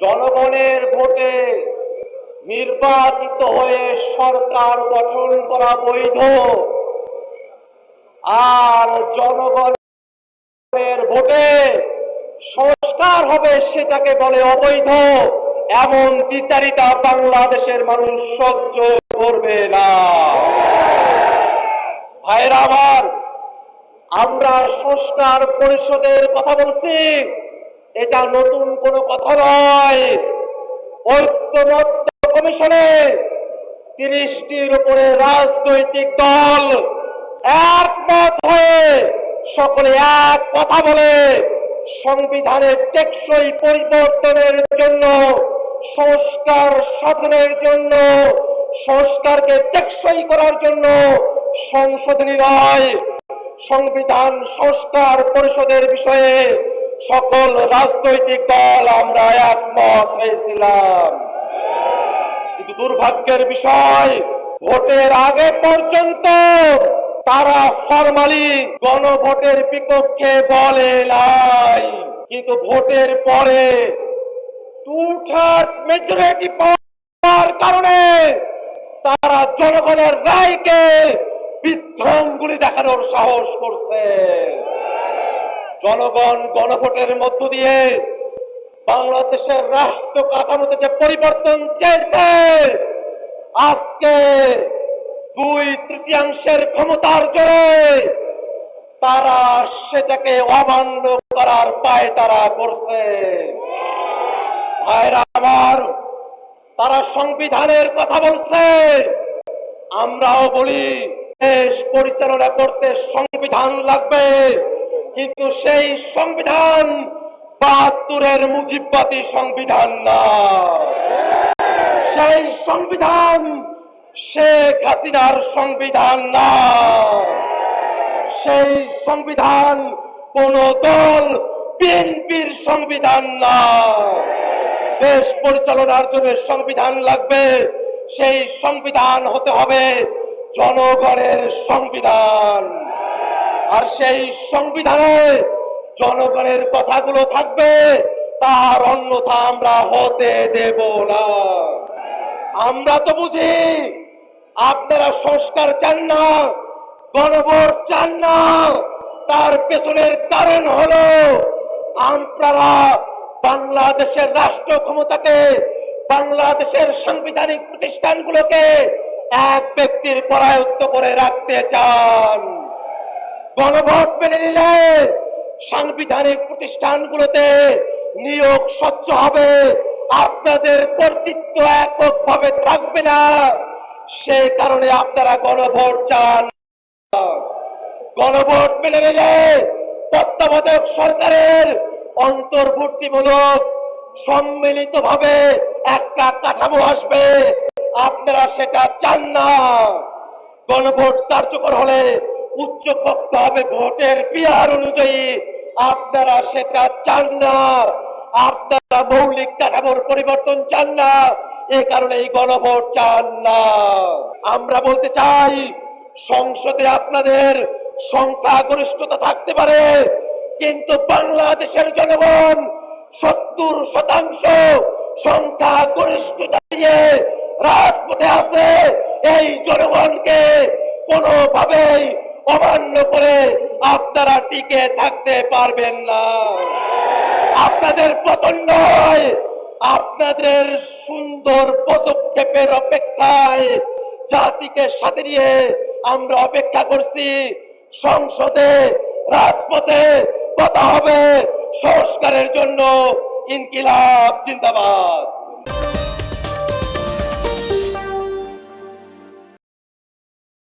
জনগণের ভোটে নির্বাচিত হয়ে সরকার গঠন করা বৈধ, আর জনগণের ভোটে সংস্কার হবে সেটাকে বলে অবৈধ। এমন দ্বিচারিতা বাংলাদেশের মানুষ সহ্য করবে না। ভাইরা আমার, আমরা সংস্কার পরিষদের কথা বলছি, এটা নতুন কোনো কথা নয়। ঐক্যমত্য কমিশনে ৩০টির উপরে রাজনৈতিক দল একমত হয়ে সকলে এক কথা বলে সংবিধানের টেকসই পরিবর্তনের জন্য, সংস্কার সাধনের জন্য, সংস্কারকে টেকসই করার জন্য সংশোধনী নয়, সংবিধান সংস্কার পরিষদের বিষয়ে সকল রাজনৈতিক দল আমরা একমত হয়েছিলাম। কিন্তু দুর্ভাগ্যের বিষয়, ভোটের আগে পর্যন্ত তারা ফরমালি গণভোটের বিপক্ষে বলে নাই, কিন্তু ভোটের পরে 2/3 মেজরিটি পাওয়ার কারণে তারা জনগণের রায়কে বিধ্বংগুলি দেখানোর সাহস করছে। জনগণ গণভোটের মধ্য দিয়ে বাংলাদেশের রাষ্ট্র কাঠামোতে যে পরিবর্তন চেয়েছে, আজকে 2/3 ক্ষমতার জোরে তারা সেটাকে অমান্য করার পায়তারা করছে। ভাইরা আমার, তারা সংবিধানের কথা বলছে, আমরাও বলি দেশ পরিচালনা করতে সংবিধান লাগবে, কিন্তু সেই সংবিধান ৭২-এর মুজিববাদী সংবিধান না। সেই সংবিধান শেখ হাসিনার সংবিধান না। সেই সংবিধান কোন দল বিএনপির সংবিধান না। দেশ পরিচালনার জন্য সংবিধান লাগবে, সেই সংবিধান হতে হবে জনগণের সংবিধান। আর সেই সংবিধানে জনগণের কথাগুলো থাকবে, তার অন্যথা আমরা হতে দেব না। আমরা তো বুঝি আপনারা সংস্কার চান না, গণভোট চান না, তার পেছনের কারণ হলো আপনারা বাংলাদেশের রাষ্ট্র ক্ষমতাকে, বাংলাদেশের সাংবিধানিক প্রতিষ্ঠানগুলোকে এক ব্যক্তির করায়ত্ত করে রাখতে চান। গণভোট মেনে নিলে সাংবিধানিক প্রতিষ্ঠানগুলোতে নিয়োগ স্বচ্ছ হবে, আপনাদের কর্তৃত্ব এককভাবে থাকবে না। সেই কারণে আপনারা গণভোট চান। গণভোট মেনে নিলে তত্ত্বাবধায়ক সরকারের অন্তর্বর্তীমূলক সম্মিলিতভাবে একটা কাঠামো আসবে, আপনারা সেটা চান না। গণভোট কার্যকর হলে উচ্চ কক্ষ হবে ভোটের পিয়ার অনুযায়ী, আপনারা সেটা চান না। আপনারা মৌলিক কাঠামোর পরিবর্তন চান না, এই কারণে এই গণভোট চান না। আমরা বলতে চাই, সংসদে আপনাদের সংখ্যাগরিষ্ঠতা থাকতে পারে, কিন্তু বাংলাদেশের জনগণ ৭০% সংখ্যাগরিষ্ঠতা দিয়ে রাজপথে আছে। এই জনগণকে কোনোভাবেই অমান্য করে আপনারা টিকে থাকতে পারবেন না। আপনাদের পতন নয়, আপনাদের সুন্দর পদক্ষেপের অপেক্ষায় জাতিকে সাথে নিয়ে আমরা অপেক্ষা করছি। সংসদে, রাজপথে কথা হবে সংস্কারের জন্য। ইনকিলাব জিন্দাবাদ।